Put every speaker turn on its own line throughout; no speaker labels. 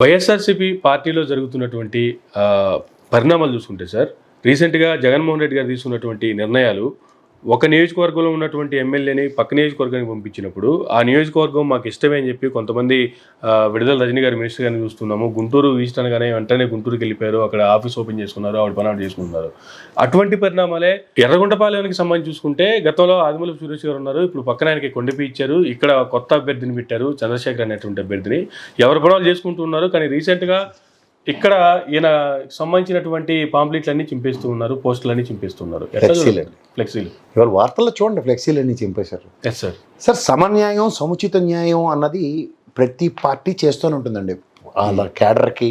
వైఎస్ఆర్సీపీ పార్టీలో జరుగుతున్నటువంటి పరిణామాలు చూసుకుంటే సార్, రీసెంట్గా జగన్మోహన్ రెడ్డి గారు తీసుకున్నటువంటి నిర్ణయాలు ఒక నియోజకవర్గంలో ఉన్నటువంటి ఎమ్మెల్యేని పక్క నియోజకవర్గానికి పంపించినప్పుడు ఆ నియోజకవర్గం మాకు ఇష్టమే అని చెప్పి కొంతమంది విడుదల రజనీ గారి మినిస్టర్ గారిని చూస్తున్నాము. గుంటూరు ఈస్ట్ అనగానే వెంటనే గుంటూరుకి వెళ్ళిపోయారు, అక్కడ ఆఫీస్ ఓపెన్ చేసుకున్నారు, ఆవిడ పని చేసుకున్నారు. అటువంటి పరిణామాలే ఎర్రగుంటపాలెంకి సంబంధించి చూసుకుంటే గతంలో ఆదిమూలపు సురేష్ గారు ఉన్నారు, ఇప్పుడు పక్కన ఆయనకి కొండపి ఇచ్చారు, ఇక్కడ కొత్త అభ్యర్థిని పెట్టారు చంద్రశేఖర్ అనేటువంటి అభ్యర్థిని. ఎవరు పడవలు చేసుకుంటూ ఉన్నారు. కానీ రీసెంట్గా ఇక్కడ ఈయన సంబంధించినటువంటి పాంప్లెట్లన్నీ చింపేస్తూ ఉన్నారు, పోస్టులన్నీ చింపేస్తున్నారు. ఫ్లెక్సీలు
ఇవాళ వార్తల్లో చూడండి, ఫ్లెక్సీలన్నీ చింపేశారు.
Yes sir.
సార్, సమన్యాయం సముచిత న్యాయం అన్నది ప్రతి పార్టీ చేస్తూనే ఉంటుందండి. వాళ్ళ క్యాడర్కి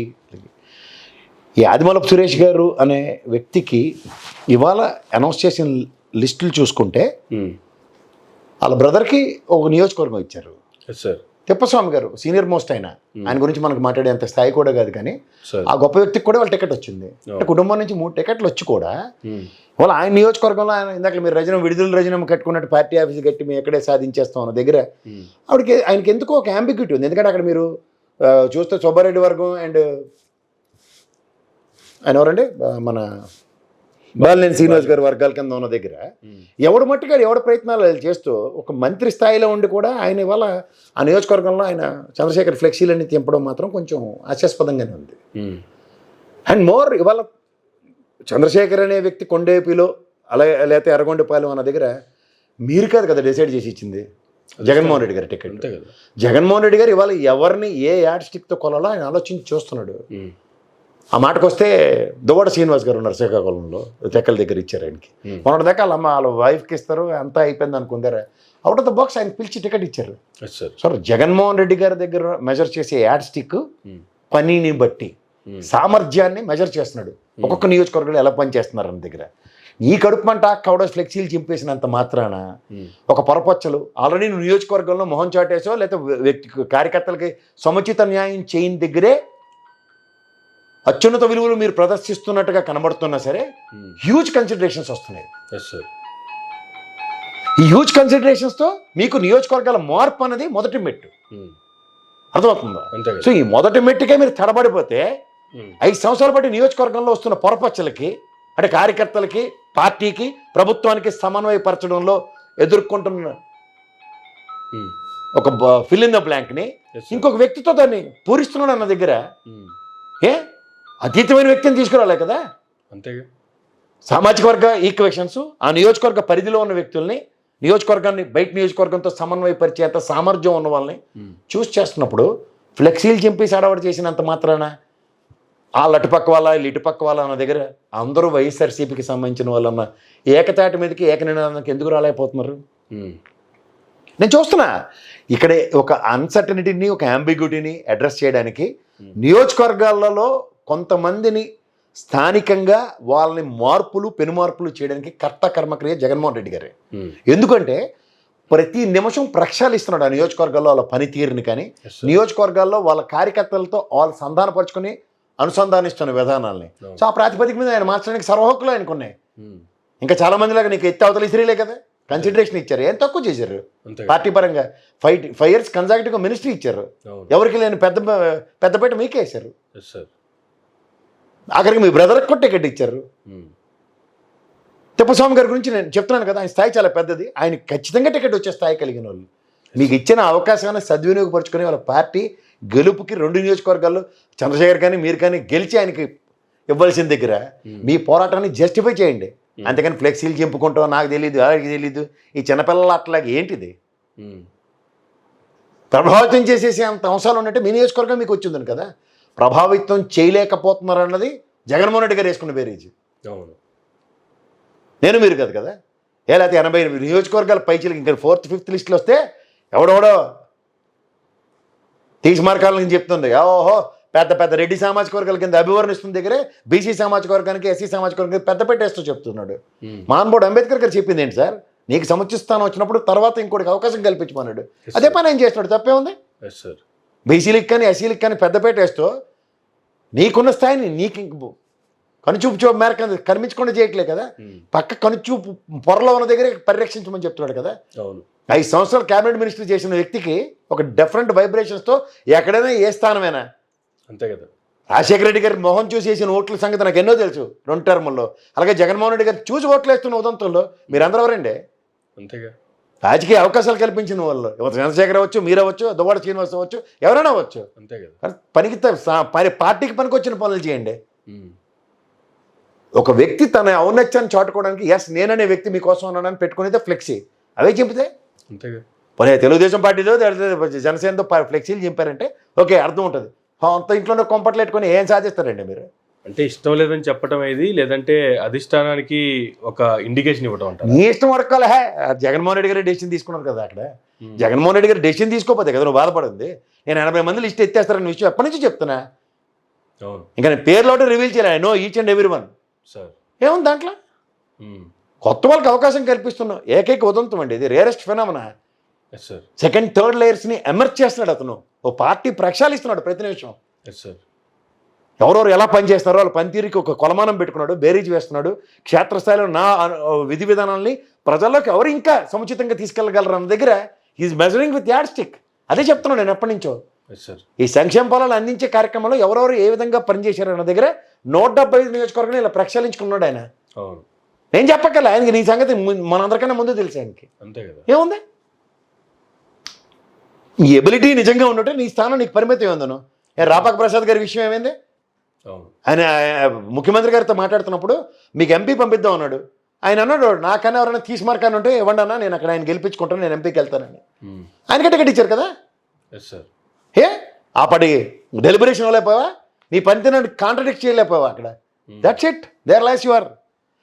ఈ ఆదిమూలపు సురేష్ గారు అనే వ్యక్తికి ఇవాళ అనౌన్స్ చేసిన లిస్టులు చూసుకుంటే వాళ్ళ బ్రదర్కి ఒక నియోజకవర్గం ఇచ్చారు.
Yes sir.
తిప్పస్వామి గారు సీనియర్ మోస్ట్ ఆయన గురించి మనకు మాట్లాడేంత స్థాయి కూడా కాదు, కానీ ఆ గొప్ప వ్యక్తికి కూడా వాళ్ళ టికెట్ వచ్చింది. అంటే కుటుంబం నుంచి 3 టికెట్లు వచ్చి కూడా వాళ్ళు ఆయన నియోజకవర్గంలో ఆయన ఇందాక మీరు విడుదల రజనం కట్టుకున్నట్టు పార్టీ ఆఫీస్ కట్టి మేము ఎక్కడే సాధించేస్తాం అన్న దగ్గర ఆయనకి ఎందుకో ఒక అంబిగ్యూటీ ఉంది. ఎందుకంటే అక్కడ మీరు చూస్తే సుబ్బారెడ్డి వర్గం అండ్ ఆయన ఎవరండి మన బాలినేని శ్రీనివాస్ గారి వర్గాల కింద ఉన్న దగ్గర ఎవడు మట్టుగా ఎవడ ప్రయత్నాలు చేస్తూ ఒక మంత్రి స్థాయిలో ఉండి కూడా ఆయన ఇవాళ ఆ నియోజకవర్గంలో ఆయన చంద్రశేఖర్ ఫ్లెక్సీలన్నీ తింపడం మాత్రం కొంచెం హాస్యాస్పదంగానే ఉంది. అండ్ మోర్ ఇవాళ చంద్రశేఖర్ అనే వ్యక్తి కొండేపిలో అలాగే లేకపోతే ఎర్రగొండపాలెం అన్న దగ్గర మీరు కాదు కదా డిసైడ్ చేసి ఇచ్చింది, జగన్మోహన్ రెడ్డి గారి టికెట్. జగన్మోహన్ రెడ్డి గారు ఇవాళ ఎవరిని ఏ యాడ్ స్టిక్తో కొలాలో ఆయన ఆలోచించి చూస్తున్నాడు. ఆ మాటకు వస్తే దువ్వాడ శ్రీనివాస్ గారు ఉన్నారు శ్రీకాకుళంలో, తెక్కల దగ్గర ఇచ్చారు ఆయనకి. మొన్నటి దాకా వాళ్ళ వైఫ్కి ఇస్తారు, అంతా అయిపోయింది అనుకుందారా, అవుట్ ఆఫ్ ద బాక్స్ ఆయన పిలిచి టికెట్ ఇచ్చారు. సో జగన్మోహన్ రెడ్డి గారి దగ్గర మెజర్ చేసే యాడ్ స్టిక్ పనిని బట్టి సామర్థ్యాన్ని మెజర్ చేస్తున్నాడు. ఒక్కొక్క నియోజకవర్గంలో ఎలా పనిచేస్తున్నారు అన్న దగ్గర ఈ కడుపు మంట కౌడ ఫ్లెక్సీలు చింపేసినంత మాత్రాన ఒక పొరపచ్చలు ఆల్రెడీ నువ్వు నియోజకవర్గంలో మొహం చాటేసో లేకపోతే వ్యక్తి కార్యకర్తలకి సముచిత న్యాయం చేయని దగ్గరే అత్యున్నత విలువలు మీరు ప్రదర్శిస్తున్నట్టుగా కనబడుతున్నా సరే హ్యూజ్ కన్సిడరేషన్స్ వస్తున్నాయి. ఈ హ్యూజ్ కన్సిడరేషన్స్తో మీకు నియోజకవర్గాల మార్పు అనేది మొదటి మెట్టు, అర్థమవుతుందా? సో ఈ మొదటి మెట్టుకే మీరు తడబడిపోతే 5 సంవత్సరాల పాటు నియోజకవర్గంలో వస్తున్న పొరపచ్చలకి అంటే కార్యకర్తలకి పార్టీకి ప్రభుత్వానికి సమన్వయపరచడంలో ఎదుర్కొంటున్న ఒక ఫిల్ ఇన్ ద బ్లాంక్ని ఇంకొక వ్యక్తితో దాన్ని పూరిస్తున్నాడు అన్న దగ్గర అతీతమైన వ్యక్తిని తీసుకురాలే కదా.
అంతేగా
సామాజిక వర్గ ఈక్వేషన్స్ ఆ నియోజకవర్గ పరిధిలో ఉన్న వ్యక్తుల్ని నియోజకవర్గాన్ని బయట నియోజకవర్గంతో సమన్వయపరిచేంత సామర్థ్యం ఉన్న వాళ్ళని చూస్ చేస్తున్నప్పుడు ఫ్లెక్సీలు చింపేసి అడవాడు చేసినంత మాత్రాన వాళ్ళు అటుపక్క వాళ్ళ వీళ్ళు ఇటుపక్క వాళ్ళ అన్న దగ్గర అందరూ వైఎస్ఆర్సీపీకి సంబంధించిన వాళ్ళన్న ఏకతాటి మీదకి ఏకనినాదానికి ఎందుకు రాలేకపోతున్నారు? నేను చూస్తున్నా ఇక్కడే ఒక అన్సర్టనిటీని ఒక అంబిగ్యూటీని అడ్రస్ చేయడానికి నియోజకవర్గాలలో కొంతమందిని స్థానికంగా వాళ్ళని పెనుమార్పులు చేయడానికి కర్త కర్మక్రియ జగన్మోహన్ రెడ్డి గారే. ఎందుకంటే ప్రతి నిమిషం ప్రక్షాళిస్తున్నాడు ఆ నియోజకవర్గాల్లో వాళ్ళ పనితీరుని, కానీ నియోజకవర్గాల్లో వాళ్ళ కార్యకర్తలతో వాళ్ళు సంధానపరుచుకొని అనుసంధానిస్తున్న విధానాలని. సో ఆ ప్రాతిపదిక మీద ఆయన మార్చడానికి సర్వహక్కులు ఆయనకు ఉన్నాయి. ఇంకా చాలా మందిలాగా నీకు ఎత్తి అవతల ఇసిరీలే కదా కన్సిడరేషన్ ఇచ్చారు. ఏం తక్కువ చేశారు పార్టీ పరంగా? 5 years కన్సాక్టివ్గా మినిస్ట్రీ ఇచ్చారు, ఎవరికి లేని పెద్దపేట మీకే వేశారు. ఆఖరికి మీ బ్రదర్కి కూడా టికెట్ ఇచ్చారు. తిప్పస్వామి గారి గురించి నేను చెప్తున్నాను కదా, ఆయన స్థాయి చాలా పెద్దది, ఆయన ఖచ్చితంగా టికెట్ వచ్చే స్థాయి కలిగిన వాళ్ళు. మీకు ఇచ్చిన అవకాశాన్ని సద్వినియోగపరుచుకొని వాళ్ళ పార్టీ గెలుపుకి 2 నియోజకవర్గాల్లో చంద్రశేఖర్ కానీ మీరు కానీ గెలిచి ఆయనకి ఇవ్వాల్సిన దగ్గర మీ పోరాటాన్ని జస్టిఫై చేయండి. అంతేకాని ఫ్లెక్సీలు చింపుకుంటాం నాకు తెలియదు వాళ్ళకి తెలియదు ఈ చిన్నపిల్లల అట్లాగే ఏంటిది ప్రభావితం చేసేసే అంత అంశాలు ఉన్నట్టే మీ నియోజకవర్గం మీకు వచ్చిందని కదా. ప్రభావితం చేయలేకపోతున్నారు అన్నది జగన్మోహన్ రెడ్డి గారు వేసుకున్న బేరీజ్. నేను మీరు కాదు కదా. లేకపోతే 80 నియోజకవర్గాల పైచీలకి ఇంకా 4th 5th లిస్టులు వస్తే ఎవడెవడో తీసి మార్కాలని చెప్తుంది. ఓహో పెద్ద పెద్ద రెడ్డి సామాజిక వర్గాల కింద అభివర్ణిస్తున్న దగ్గరే బీసీ సామాజిక వర్గానికి ఎస్సీ సామాజిక వర్గానికి పెద్ద పెట్టేస్తూ చెప్తున్నాడు. మహానుభావుడు అంబేద్కర్ గారు చెప్పింది ఏంటి సార్, నీకు సముచిస్తానం వచ్చినప్పుడు తర్వాత ఇంకోటికి అవకాశం కల్పించమన్నాడు. అదే పని ఆయన చేస్తున్నాడు, తప్పే ఉంది? బీసీలకు కానీ ఎస్సీలకు కానీ పెద్దపేట వేస్తూ నీకున్న స్థాయిని నీకు కనుచూపు మేరకు కనిపించకుండా చేయట్లే కదా, పక్క కనుచూపు పొరలో ఉన్న దగ్గరే పరిరక్షించమని చెప్తున్నాడు కదా. 5 సంవత్సరాలు క్యాబినెట్ మినిస్టర్ చేసిన వ్యక్తికి ఒక డిఫరెంట్ వైబ్రేషన్స్తో ఎక్కడైనా ఏ స్థానమైనా
అంతే కదా.
రాజశేఖర రెడ్డి గారి మొహం చూసి వేసిన ఓట్ల సంగతి నాకు ఎన్నో తెలుసు 2 టర్ముల్లో. అలాగే జగన్మోహన్ రెడ్డి గారు చూసి ఓట్లు వేస్తున్న ఉదంతంలో మీరందరూ ఎవరండి?
అంతేగా.
రాజకీయ అవకాశాలు కల్పించిన వాళ్ళు ఎవరు? చంద్రశేఖర్ అవ్వచ్చు, మీరవచ్చు, దువ్వాడ శ్రీనివాస్ అవ్వచ్చు, ఎవరైనా అవ్వచ్చు.
అంతే కదా.
పనికి పార్టీకి పనికి వచ్చిన పనులు చేయండి.
ఉమ్.
ఒక వ్యక్తి తన ఔన్నత్యాన్ని చాటుకోవడానికి ఎస్ నేననే వ్యక్తి మీకోసం ఉన్నానని పెట్టుకునేదే ఫ్లెక్సీ. అవే చెబితే
అంతేగా.
పోనీ తెలుగుదేశం పార్టీతో జనసేనతో ఫ్లెక్సీలు చింపారంటే ఓకే అర్థం ఉంటుంది. అంత ఇంట్లోనే కొంపట్లు పెట్టుకొని ఏం సాధిస్తారండి మీరు?
అంటే ఇష్టం లేదని చెప్పటం ఏది, లేదంటే అధిష్టానానికి ఒక ఇండికేషన్ ఇవ్వటం అంటారు.
నీ ఇష్టం వరకాల జగన్మోహన్ రెడ్డి గారు డెసిషన్ తీసుకున్నారు కదా అక్కడ. జగన్మోహన్ రెడ్డి గారు డెసిషన్ తీసుకోపోతే కదా నువ్వు బాధపడింది. నేను 80 మంది లిస్ట్ ఎత్తేస్తారని విషయం ఎప్పటి నుంచి చెప్తున్నా.
అవును
ఇంకా నేను పేర్లోనే రివీల్ చేయాలి. Know each and every one.
Sir
ఏముంది దాంట్లో? కొత్త వాళ్ళకి అవకాశం కల్పిస్తున్నాం. ఏకైక ఉదంతం అండి ఇది. Rarest phenomena.
Yes sir.
Second third లేయర్స్ని ఎమర్జ్ చేస్తున్నాడు అతను. ఓ పార్టీ ప్రక్షాళిస్తున్నాడు ప్రతి నిమిషం.
Yes sir.
ఎవరెవరు ఎలా పనిచేస్తారో వాళ్ళ పనితీరుకి ఒక కొలమానం పెట్టుకున్నాడు, బేరీజ్ వేస్తున్నాడు. క్షేత్రస్థాయిలో నా విధి విధానాల్ని ప్రజల్లోకి ఎవరు ఇంకా సముచితంగా తీసుకెళ్ళగలరు అన్న దగ్గర is measuring with yardstick. అదే చెప్తున్నాను నేను ఎప్పటి నుంచో.
Yes sir.
ఈ సంక్షేమ ఫలాలు అందించే కార్యక్రమంలో ఎవరెవరు ఏ విధంగా పనిచేశారు అన్న దగ్గర 175 నియోజకవర్గం ఇలా ప్రక్షాళించుకున్నాడు ఆయన.
అవును.
నేను చెప్పగల ఆయనకి నీ సంగతి మనందరికన్నా ముందు తెలుసు ఆయనకి.
అంతే కదా.
ఏముంది? ఈ ఎబిలిటీ నిజంగా ఉన్నట్టే నీ స్థానం నీకు పరిమితం ఏందను. రాపాక ప్రసాద్ గారి విషయం ఏమైంది?
అవును.
ఆయన ముఖ్యమంత్రి గారితో మాట్లాడుతున్నప్పుడు మీకు ఎంపీ పంపిద్దాం అన్నాడు. ఆయన అన్నాడు నాకన్నా ఎవరైనా తీసుమార్కాన్ని ఉంటే ఇవ్వండి అన్న, నేను అక్కడ ఆయన గెలిపించుకుంటాను, నేను ఎంపీకి వెళ్తానని. ఆయనకే టికెట్ ఇచ్చారు కదా.
Yes sir.
హే ఆ పడి డెలిబరేషన్ ఇవ్వలేకపోయావా? నీ పనితీరుని కాంట్రడిక్ట్ చేయలేకపోయావా అక్కడ? That's it. There lies your.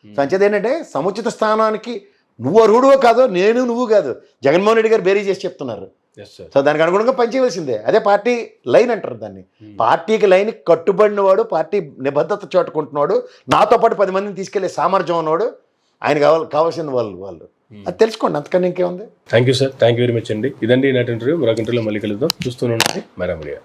సంచేది ఏంటంటే సముచిత స్థానానికి నువ్వు అర్హుడువో కాదో, నేను నువ్వు కాదు, జగన్మోహన్ రెడ్డి గారు బేరీ చేసి చెప్తున్నారు.
Yes sir.
సో దానికి అనుగుణంగా పనిచేయవలసిందే. అదే పార్టీ లైన్ అంటారు దాన్ని. పార్టీకి లైన్ కట్టుబడిన వాడు, పార్టీ నిబద్ధత చాటుకుంటున్నాడు, నాతో పాటు 10 మందిని తీసుకెళ్లే సామర్థ్యం ఉన్నవాడు, ఆయన కావాల్సిన వాళ్ళు అది తెలుసుకోండి. అంతకన్నా ఇంకేముంది?
Thank you sir. Thank you very much అండి. ఇదండి ఈనాటి ఇంటర్వ్యూ. మరొక ఇంటర్వ్యూలో మళ్ళీ కలుద్దాం. చూస్తూనే ఉండండి మైరా మీడియా.